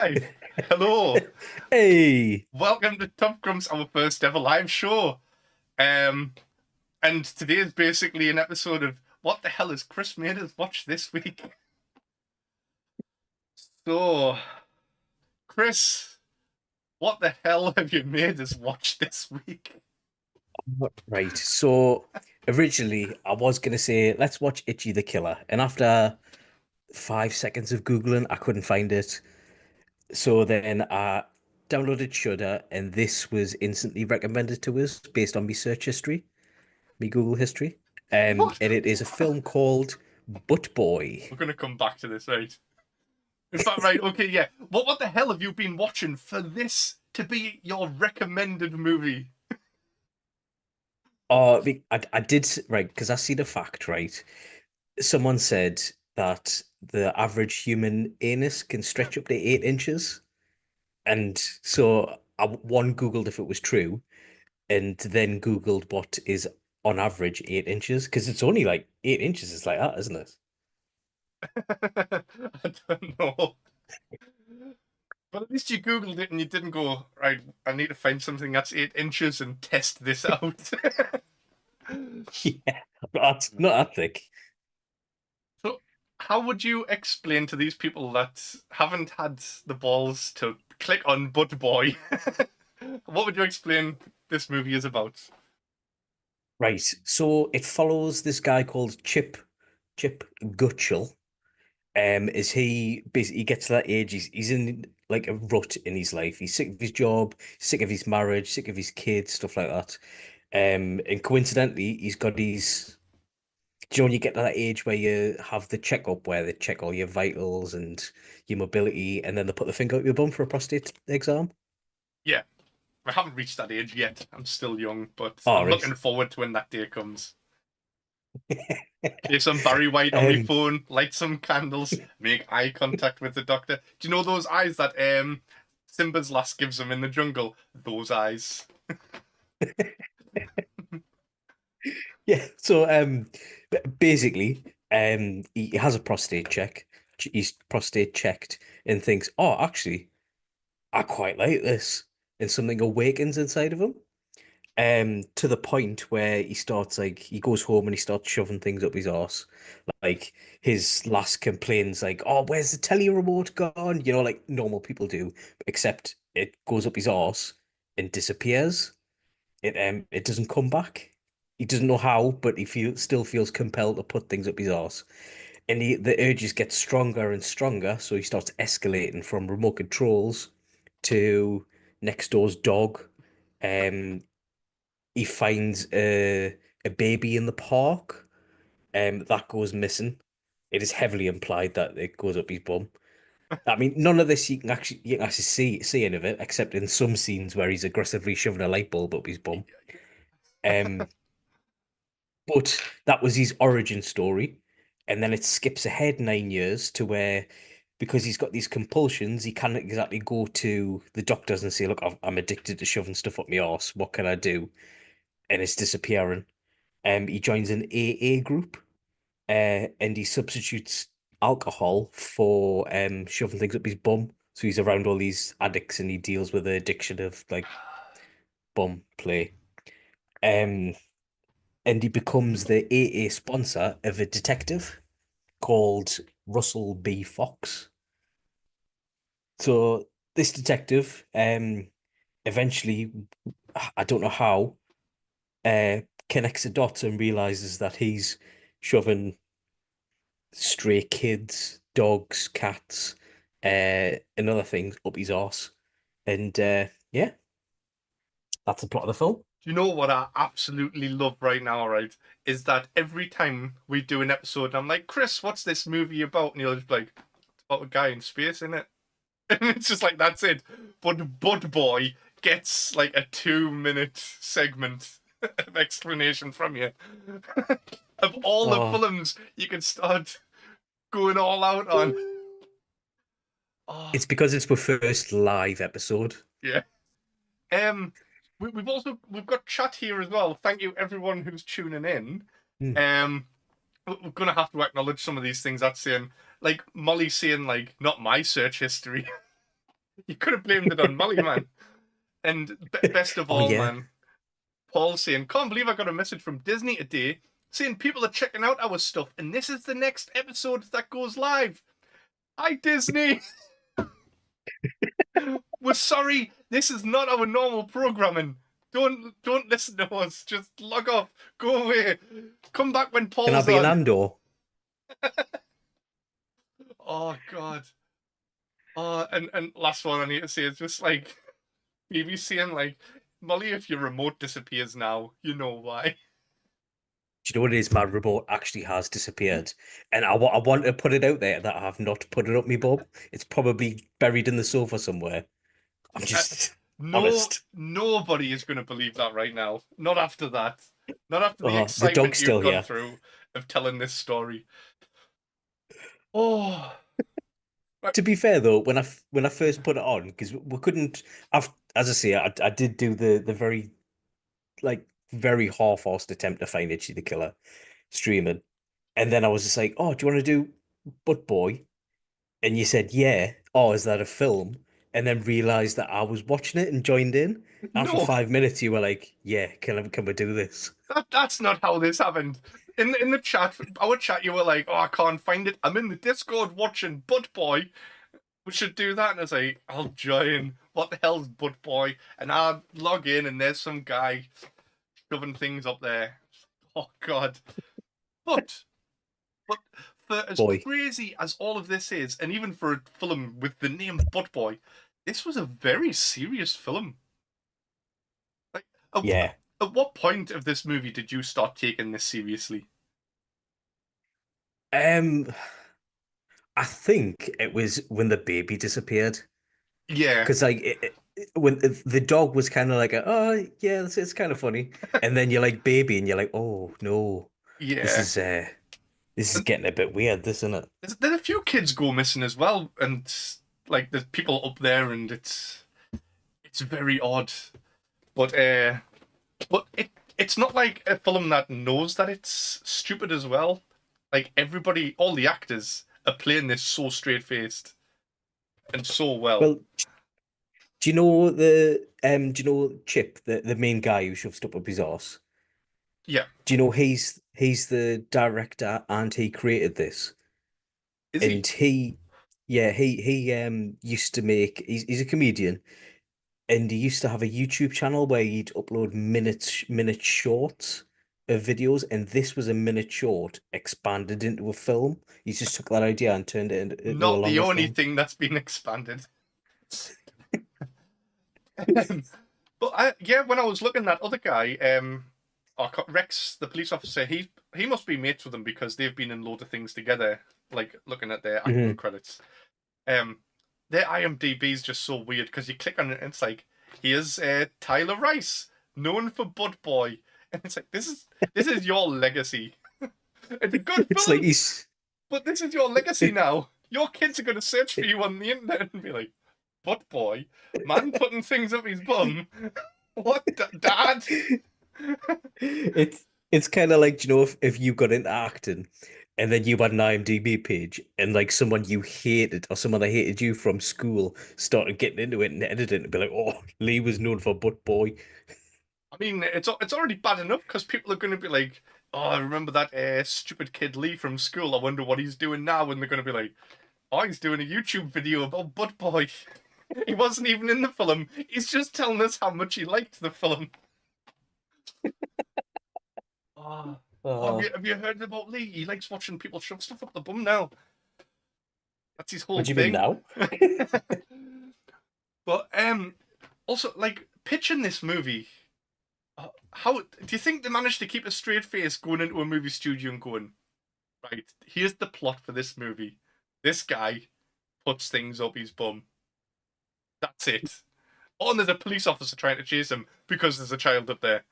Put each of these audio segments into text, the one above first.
Hi. Hello. Hey, Welcome to Top Grumps, our first ever live show. Um, and today is basically an episode of what the hell has Chris made us watch this week? So, Chris, what the hell have you made us watch this week? right. So originally I was gonna say let's watch Itchy the Killer, and after 5 seconds of Googling, I couldn't find it. So then I downloaded Shudder, and this was instantly recommended to us based on my search history, my Google history. What? And it is a film called Buttboy. We're gonna come back to this, right? In fact, right, okay, yeah. What the hell have you been watching for this to be your recommended movie? Oh, I did right because I see the fact, right? Someone said that the average human anus can stretch up to 8 inches. And so I one Googled if it was true, and then Googled what is on average 8 inches, because it's only like 8 inches. It's like that, isn't it? I don't know. But at least you Googled it and you didn't go, right, I need to find something that's 8 inches and test this out. Yeah, not that thick. So, how would you explain to these people that haven't had the balls to click on Buttboy? What would you explain this movie is about? Right. So it follows this guy called Chip Gutchell. Is he basically gets to that age, he's in like a rut in his life. He's sick of his job, sick of his marriage, sick of his kids, stuff like that. And coincidentally, he's got his. Do you know when you get to that age where you have the checkup where they check all your vitals and your mobility, and then they put the finger up your bum for a prostate exam? Yeah, I haven't reached that age yet. I'm still young, but Oh, I'm right. looking forward to when that day comes. Play some Barry White on my Um, phone, light some candles, make eye contact with the doctor. Do you know those eyes that Simba's last gives him in the jungle? Those eyes. yeah. So, basically, he has a prostate check. He's prostate checked and thinks, oh, actually, I quite like this, and something awakens inside of him. To the point where he starts like he goes home and he starts shoving things up his arse. Like his last complaints, like, "Oh, where's the telly remote gone?" You know, like normal people do, except it goes up his arse and disappears. It doesn't come back. He doesn't know how, but still feels compelled to put things up his arse. And the urges get stronger and stronger, so he starts escalating from remote controls to next door's dog. Um, he finds a baby in the park, that goes missing. It is heavily implied that it goes up his bum. I mean, none of this you can actually see any of it, except in some scenes where he's aggressively shoving a light bulb up his bum. Um, but that was his origin story, and then it skips ahead 9 years to where, because he's got these compulsions, he can't exactly go to the doctors and say, "Look, I'm addicted to shoving stuff up my arse. What can I do?" And it's disappearing. He joins an AA group, and he substitutes alcohol for shoving things up his bum. So he's around all these addicts and he deals with the addiction of like bum play. Um, and he becomes the AA sponsor of a detective called Russell B. Fox. So this detective, eventually, I don't know how, uh, connects the dots and realizes that he's shoving stray kids, dogs, cats, and other things up his arse. And yeah, that's the plot of the film. Do you know what I absolutely love right now, right? Is that every time we do an episode, I'm like, Chris, what's this movie about? And you'll just be like, it's about a guy in space, isn't it? And it's just like, that's it. But Bud Boy gets like a 2 minute segment of explanation from you. Of all the Oh, films you can start going all out on. Oh, it's because it's my first live episode. yeah. Um, we've got chat here as well. Thank you everyone who's tuning in. Hmm. Um, we're gonna have to acknowledge some of these things. That's saying like Molly saying like not my search history. You could have blamed it on Molly, man. And best of Oh all, yeah. man, Paul saying, "Can't believe I got a message from Disney today saying people are checking out our stuff, and this is the next episode that goes live." Hi, Disney. We're sorry. This is not our normal programming. Don't listen to us. Just log off. Go away. Come back when Can I Paul's be an on. Andor? Oh God. Oh, and last one I need to say is just like BBC and like Molly, if your remote disappears now, you know why. Do you know what it is? My remote actually has disappeared, and I want to put it out there that I have not put it up me bum. It's probably buried in the sofa somewhere. I'm Uh, just no, honest. nobody is going to believe that right now. Not after that. Not after the Oh, the excitement dog's you've still gone here. through of telling this story. Oh, right. To be fair though, when I first put it on, because we couldn't, as I say, I did do the very like very half-assed attempt to find Itchy the Killer streaming, and then I was just like, oh, do you want to do Buttboy? And you said, yeah. Oh, is that a film? And then realized that I was watching it and joined in. And for No, 5 minutes, you were like, yeah, can we do this? that's not how this happened. In the chat, our chat, you were like, "Oh, I can't find it. I'm in the Discord watching Butt Boy. We should do that." And I was like, "I'll join. What the hell's Butt Boy?" And I log in, and there's some guy shoving things up there. Oh God! But but for as Boy, crazy as all of this is, and even for a film with the name Butt Boy, this was a very serious film. Like, at, yeah. at what point of this movie did you start taking this seriously? Um, I think it was when the baby disappeared. Yeah, Because when the dog was kind of like, oh yeah, it's kind of funny, and then you're like baby, and you're like, oh no, this yeah. is uh this is And getting a bit weird, isn't it? there's a few kids go missing as well, and like there's people up there, and it's very odd. But it's not like a film that knows that it's stupid as well. Like everybody, all the actors are playing this so straight faced and so well. Well, do you know do you know Chip, the main guy who shoves stuff up his arse? Yeah, Do you know he's the director and he created this? is he? And yeah, he used to make he's a comedian and he used to have a YouTube channel where he'd upload minute shorts of videos, and this was a minute short expanded into a film. He just took that idea and turned it into a Not the longer only film. thing that's been expanded. But yeah, when I was looking at that other guy, Rex, the police officer, he must be mates with them because they've been in loads of things together. Like looking at their acting Hmm. credits, um, their IMDb is just so weird because you click on it and it's like, here's Tyler Rice, known for Bud Boy, and it's like this is your legacy. It's a good It's like film, he's but this is your legacy it, now. Your kids are gonna search for it, you on the internet and be like, Bud Boy, man putting things up his bum. What, Dad? it's kind of like, you know, if you got into acting and then you had an IMDb page and like someone you hated or someone that hated you from school started getting into it and editing it and be like, oh, Lee was known for butt boy. I mean, it's already bad enough because people are going to be like, "Oh, I remember that stupid kid Lee from school. I wonder what he's doing now." And they're going to be like, "Oh, he's doing a YouTube video about Bud Boy. He wasn't even in the film. He's just telling us how much he liked the film." Oh, oh Uh, have you heard about Lee? He likes watching people shove stuff up the bum now. That's his whole what do you mean thing. now? But also like pitching this movie. How do you think they managed to keep a straight face going into a movie studio and going, right, here's the plot for this movie. This guy puts things up his bum. That's it. Oh, and there's a police officer trying to chase him because there's a child up there.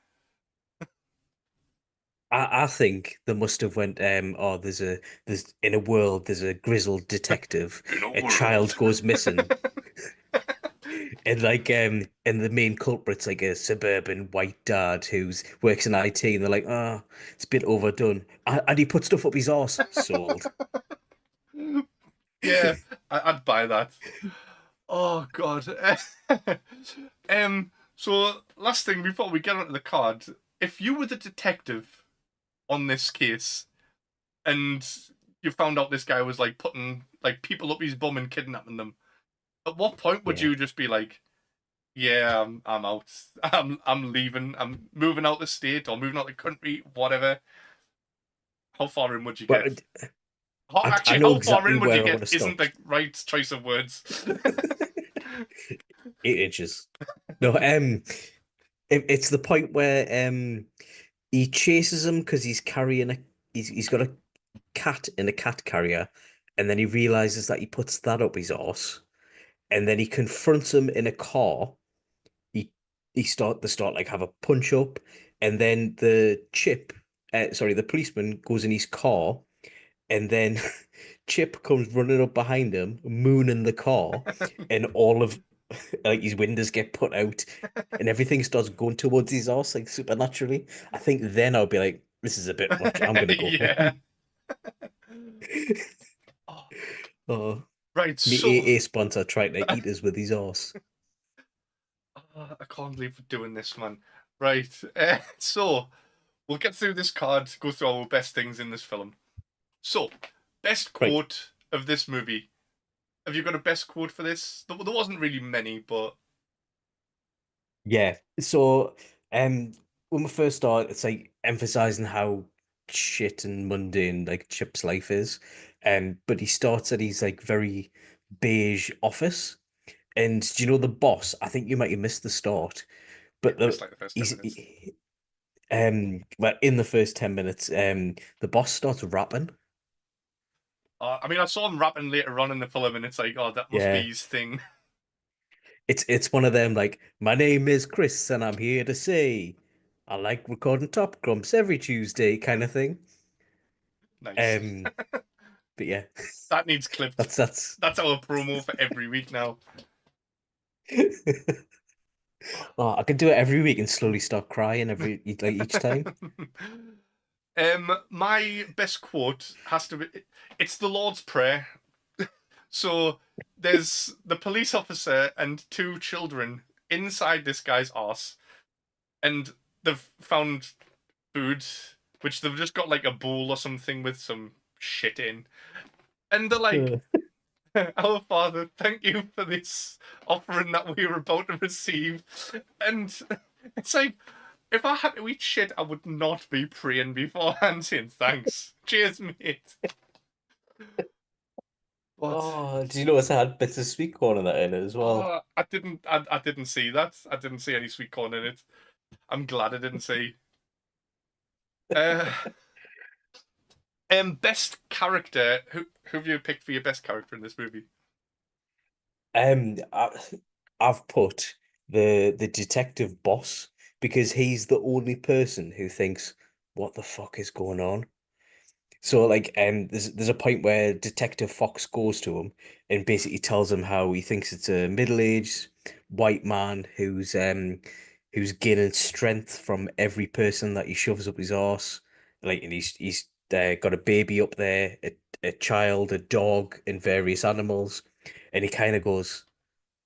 I think they must have went, oh, there's in a world, there's a grizzled detective, In a a child world. goes missing. And like and the main culprit's like a suburban white dad who's works in IT, and they're like, oh, it's a bit overdone. And he put stuff up his arse. Sold. Yeah, I'd buy that. Oh God. So last thing before we get onto the card, if you were the detective on this case and you found out this guy was like putting like people up his bum and kidnapping them, at what point would Yeah. you just be like, "Yeah, I'm out. I'm leaving. I'm moving out the state or moving out the country, whatever." How far in would you Well, get? How, I actually, know how far exactly in would you where I get? would have Isn't the stopped. right choice of words. 8 inches. No, it's the point where he chases him because he's carrying a he's got a cat in a cat carrier, and then he realizes that he puts that up his arse, and then he confronts him in a car. He they start like have a punch up, and then the policeman goes in his car, and then Chip comes running up behind him, mooning the car, and all of like his windows get put out, and everything starts going towards his arse like supernaturally. I think then I'll be like, this is a bit much. I'm gonna go Yeah. home. Oh, Oh, right. me So AA sponsor trying to eat us with his arse. I can't believe we're doing this, man. Right. So we'll get through this card, go through our best things in this film. So, best Right. quote of this movie. Have you got a best quote for this? There wasn't really many, but Yeah. So, when we first start, it's like emphasizing how shit and mundane like Chip's life is. But he starts at his like very beige office. And do you know the boss? I think you might have missed the start, yeah, but I missed like the first 10 he's minutes. well in the first 10 minutes, the boss starts rapping. I mean, I saw him rapping later on in the film, and it's like, oh, that must Yeah, be his thing. it's one of them like my name is Chris and I'm here to say I like recording Top Grumps every Tuesday kind of thing. Nice. Um, but yeah, That needs clipped. that's That's our promo for every week now. oh, I can do it every week and slowly start crying every like each time. My best quote has to be it's the Lord's Prayer. So there's the police officer and two children inside this guy's arse, and they've found food, which they've just got like a bowl or something with some shit in. And they're like, Our Father, thank you for this offering that we were about to receive. And it's like, if I had to eat shit, I would not be praying beforehand saying thanks. Cheers, mate. But Oh, do you notice I had bits of sweet corn in that in it as well? I didn't see that. I didn't see any sweet corn in it. I'm glad I didn't see. Uh, best character. Who have you picked for your best character in this movie? Um, I, I've put the detective boss because he's the only person who thinks, what the fuck is going on? So like there's a point where Detective Fox goes to him and basically tells him how he thinks it's a middle-aged white man who's gaining strength from every person that he shoves up his arse. Like and he's got a baby up there, a child, a dog, and various animals. And he kind of goes,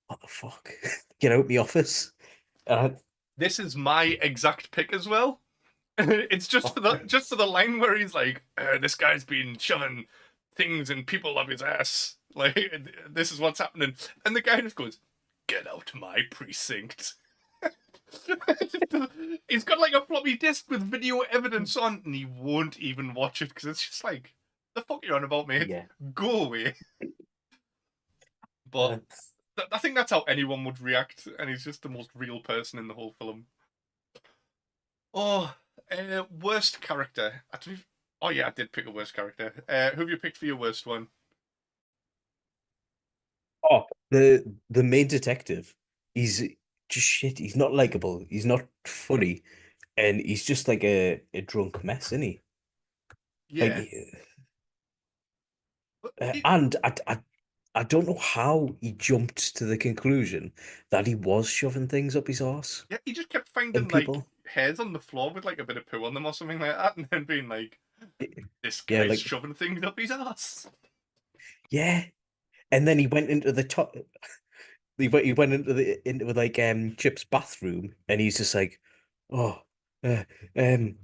what the fuck? Get out of my office. And This is my exact pick as well. It's oh, just for great. the line where he's like, "This guy's been shoving things and people up his ass. Like this is what's happening," and the guy just goes, "Get out my precinct." He's got like a floppy disk with video evidence on, and he won't even watch it because it's just like, "The fuck are you on about, mate? Yeah. Go away." But Uh, I think that's how anyone would react, and he's just the most real person in the whole film. Oh, worst character. I don't even... Oh yeah, I did pick a worst character. Who have you picked for your worst one? Oh, the main detective, he's just shit. He's not likable. He's not funny, and he's just like a drunk mess, isn't he? Like, Yeah, but and I don't know how he jumped to the conclusion that he was shoving things up his arse yeah, he just kept finding and like people. hairs on the floor with like a bit of poo on them or something like that, and then being like, "This Yeah, guy's like shoving things up his ass." yeah, and then he went into the top. he went into like Chip's bathroom, and he's just like, oh, uh, um,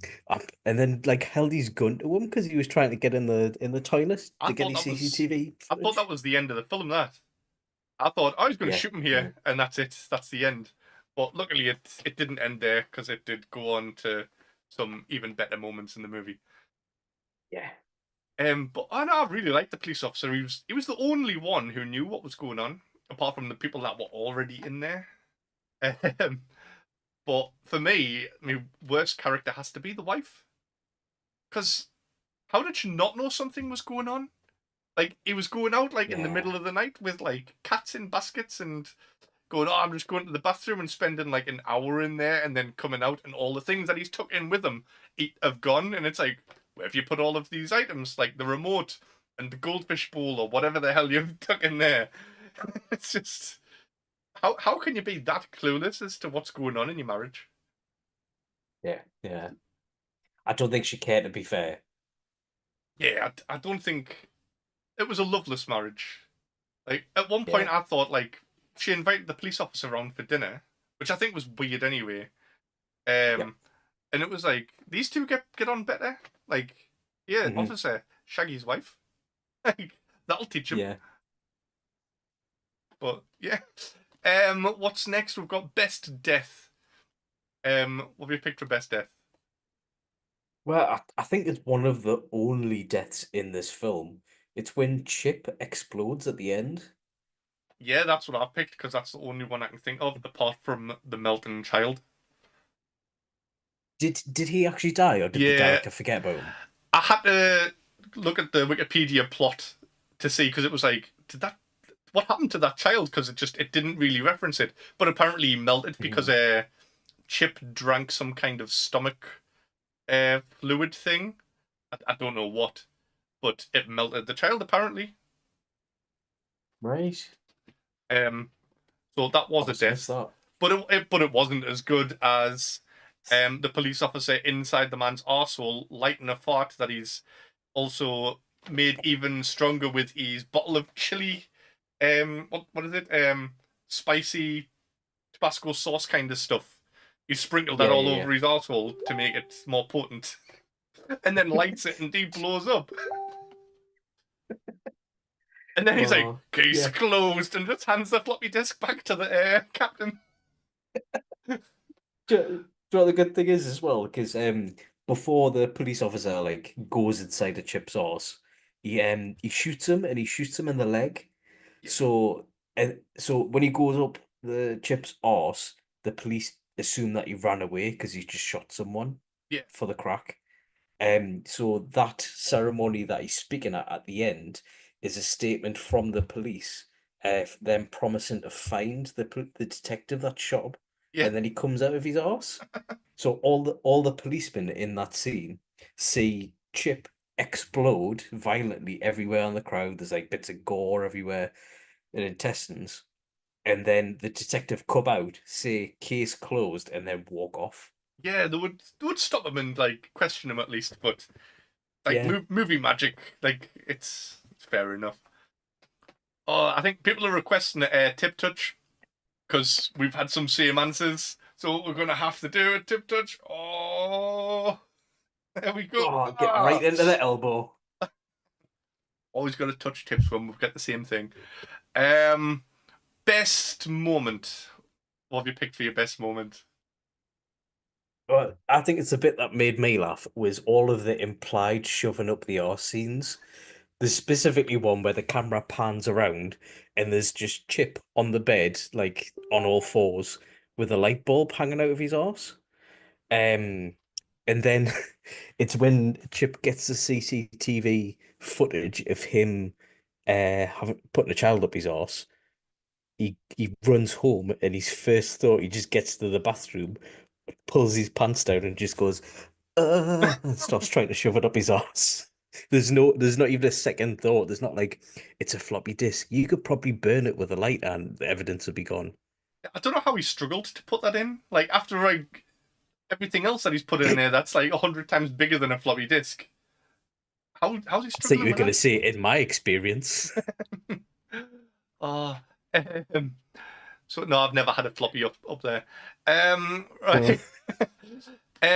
and then like held his gun to him because he was trying to get in the toilet I to get thought his that was CCTV I thought that footage. was the end of the film. That I thought I was going to Yeah, shoot him yeah, here, and that's it. That's the end. But luckily, it didn't end there because it did go on to some even better moments in the movie. yeah, But I know I really liked the police officer. He was the only one who knew what was going on, apart from the people that were already in there. Um, but for me, my worst character has to be the wife. Because how did she not know something was going on? Like he was going out like in the yeah, middle of the night with like cats in baskets and going, oh, I'm just going to the bathroom and spending like an hour in there and then coming out and all the things that he's took in with him have gone. And it's like, where have you put all of these items? Like the remote and the goldfish bowl or whatever the hell you've tucked in there. It's just, how can you be that clueless as to what's going on in your marriage? yeah, yeah. I don't think she cared, to be fair. Yeah, I don't think it was a loveless marriage. Like at one point, Yeah, I thought like she invited the police officer around for dinner, which I think was weird anyway. yeah, Um, and it was like these two get on better. Like, yeah, hmm officer Shaggy's wife. Like that'll teach him. yeah. But yeah. What's next? We've got best death. What have you picked for best death? Well, I think it's one of the only deaths in this film. It's when Chip explodes at the end. Yeah, that's what I've picked because that's the only one I can think of apart from the melting child. Did he actually die, or did the Yeah, director forget about him? I had to look at the Wikipedia plot to see because it was like, did that what happened to that child? Because it didn't really reference it, but apparently he melted because Mhm. Chip drank some kind of stomach fluid thing. I don't know what, but it melted the child apparently. Right. Um, so that I was a must have missed death, that. but it wasn't as good as the police officer inside the man's arsehole lighting a fart that he's also made even stronger with his bottle of chili. What is it? Spicy Tabasco sauce kind of stuff. You sprinkle that Yeah, all yeah, over yeah. his arsehole to make it more potent, and then lights it and he blows up. And then he's like, Oh, "Case yeah. closed," and just hands the floppy disk back to the captain. Do you know what the good thing is as well? Because before the police officer like goes inside the Chip's horse, he shoots him, and he shoots him in the leg. Yeah, So when he goes up the Chip's horse, the police assume that he ran away because he just shot someone yeah, for the crack. So that ceremony that he's speaking at the end is a statement from the police, them promising to find the detective that shot him, yeah, and then he comes out of his arse. So all the policemen in that scene see Chip explode violently everywhere in the crowd. There's like bits of gore everywhere and intestines, and then the detective come out, say case closed, and then walk off. yeah. They would stop him and like question him at least, but like Yeah. movie magic, like it's fair enough. Oh, I think people are requesting a tip touch because we've had some same answers, so we're gonna have to do a tip touch. Oh, there we go. Oh, get right Ah. into the elbow. Always got to touch tips when we've got the same thing. Um, best moment. What have you picked for your best moment? But I think it's a bit that made me laugh was all of the implied shoving up the arse scenes. There's specifically one where the camera pans around and there's just Chip on the bed, like on all fours, with a light bulb hanging out of his arse. Um, and then it's when Chip gets the CCTV footage of him having putting a child up his arse. He runs home and his first thought he just gets to the bathroom, pulls his pants down and just goes, and starts trying to shove it up his ass. There's not even a second thought. There's not like it's a floppy disk. You could probably burn it with a lighter and the evidence would be gone. I don't know how he struggled to put that in. Like after like everything else that he's put in there, that's like 100 times bigger than a floppy disk. How's he I think struggling you're with gonna that? say in my experience. Oh, um, So no, I've never had a floppy up there. Uh, Right.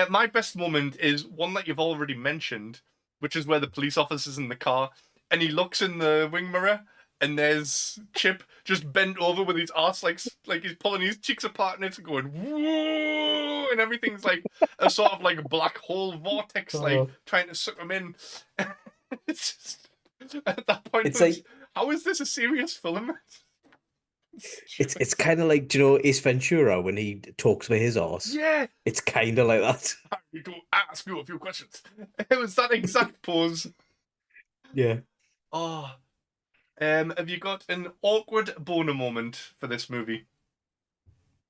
My best moment is one that you've already mentioned, which is where the police officer's in the car and he looks in the wing mirror and there's Chip just bent over with his ass like he's pulling his cheeks apart and it's going whoa and everything's like a sort of like black hole vortex like oh, trying to suck him in. It's just at that point it's it's like how is this a serious film? it's Stupid. kind of like, do you know Ace Ventura when he talks with his horse? Yeah, It's kind of like that. I need to ask you a few questions. It was that exact pose. Yeah. Oh, have you got an awkward boner moment for this movie?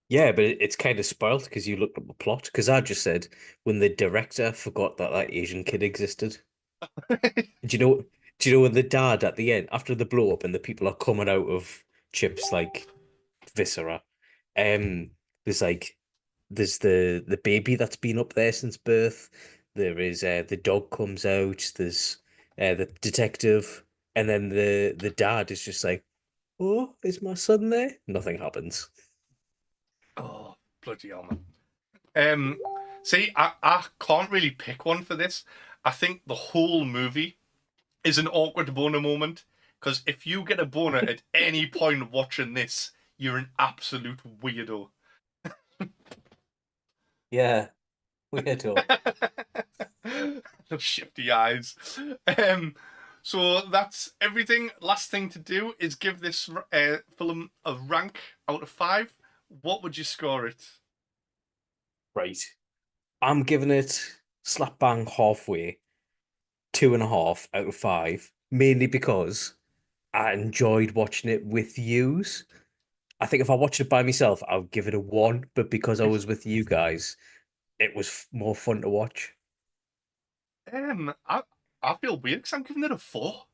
Yeah, but it's kind of spoiled because you looked up the plot. Because I just said when the director forgot that that Asian kid existed. Do you know? Do you know when the dad at the end, after the blow up, and the people are coming out of Chip's like viscera? Um, there's like there's the baby that's been up there since birth. There is the dog comes out. There's the detective, and then the dad is just like, "Oh, is my son there?" Nothing happens. Oh, bloody hell, man. Um, See, I can't really pick one for this. I think the whole movie is an awkward boner moment because if you get a boner at any point watching this, you're an absolute weirdo. Yeah, weirdo. Those shifty eyes. Um, so that's everything. Last thing to do is give this film a rank out of 5. What would you score it? Right. I'm giving it slap bang halfway, 2.5 out of 5, mainly because I enjoyed watching it with yous. I think if I watched it by myself, I would give it a 1, but because I was with you guys, it was more fun to watch. I feel weird because I'm giving it a 4.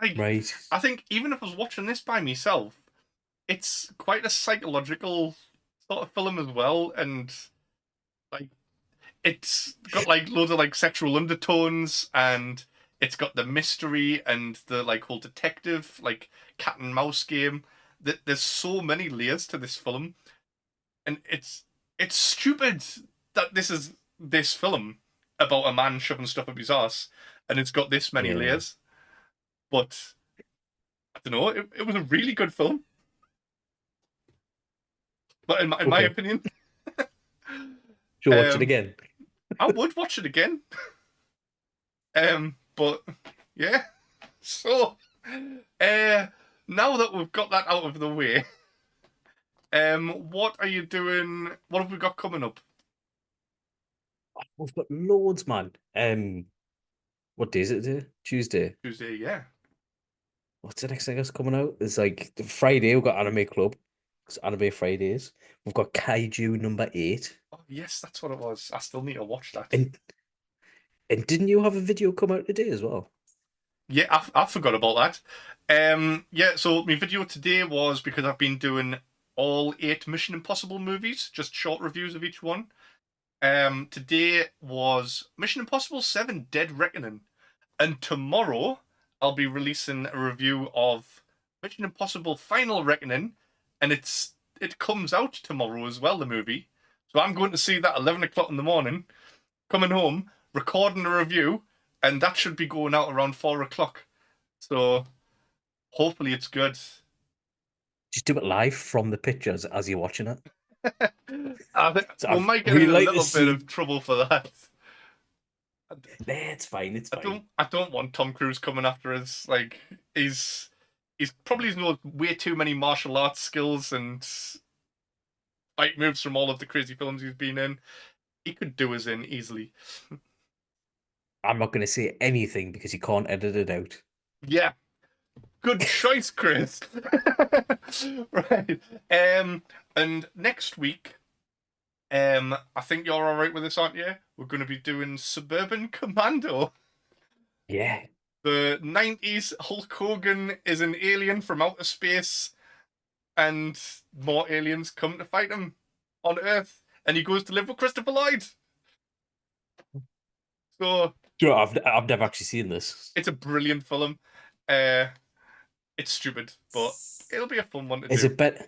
Like, Right. I think even if I was watching this by myself, it's quite a psychological sort of film as well, and like it's got like loads of like sexual undertones, and it's got the mystery and the like whole detective like cat and mouse game. There's so many layers to this film, and it's stupid that this is this film about a man shoving stuff up his ass, and it's got this many Yeah. layers. But I don't know. It was a really good film, but in my Okay. opinion, Should we watch it um, again? I would watch it again. But yeah. So, uh, now that we've got that out of the way, what are you doing? What have we got coming up? We've got loads, man. What day is it today? Tuesday. Tuesday, yeah. What's the next thing that's coming out? It's like the Friday, we've got Anime Club. It's Anime Fridays. We've got Kaiju number 8. Oh, yes, that's what it was. I still need to watch that. And and didn't you have a video come out today as well? Yeah, I forgot about that. Yeah, so my video today was because I've been doing all 8 Mission Impossible movies, just short reviews of each one. Today was Mission Impossible 7 Dead Reckoning. And tomorrow I'll be releasing a review of Mission Impossible Final Reckoning, and it comes out tomorrow as well, the movie. So I'm going to see that 11 o'clock in the morning, coming home, recording a review, and that should be going out around 4 o'clock. So hopefully it's good. Just do it live from the pictures as you're watching it. I think So we I've might get really in a like to little bit of see. trouble for that. Nah, it's fine. It's fine. I don't want Tom Cruise coming after us. Like he's probably knows way too many martial arts skills and fight moves from all of the crazy films he's been in. He could do us in easily. I'm not going to say anything because you can't edit it out. Yeah, good choice, Chris. Right. And next week, I think you're all right with this, aren't you? We're going to be doing Suburban Commando. Yeah. The 90s Hulk Hogan is an alien from outer space, and more aliens come to fight him on Earth, and he goes to live with Christopher Lloyd. So Do you know, I've never actually seen this. it's a brilliant film. Uh, it's stupid, but it'll be a fun one to Is do. it better?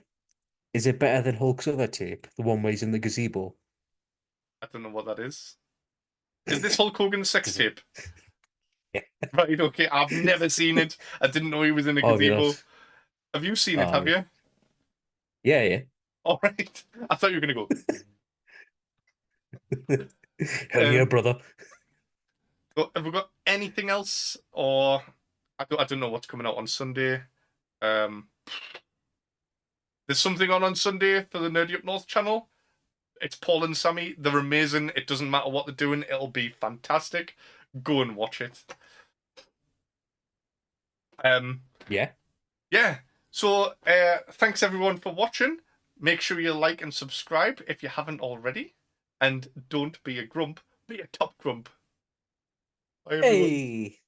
Is it better than Hulk's other tape, the one where he's in the gazebo? I don't know what that is. Is this Hulk Hogan's sex Does it? tape? Yeah. Right, okay. I've never seen it. I didn't know he was in a Oh, have you gazebo. not? Have you seen it, Oh, have you? yeah, yeah. All right. I thought you were going Hell to yeah, go. brother. Have we got anything else? Or I don't know what's coming out on Sunday. Um, there's something on Sunday for the Nerdy Up North channel. It's Paul and Sammy. They're amazing. It doesn't matter what they're doing. It'll be fantastic. Go and watch it. Um, Yeah. yeah. So thanks everyone for watching. Make sure you like and subscribe if you haven't already. And don't be a grump, be a top grump. Bye everyone. Hey.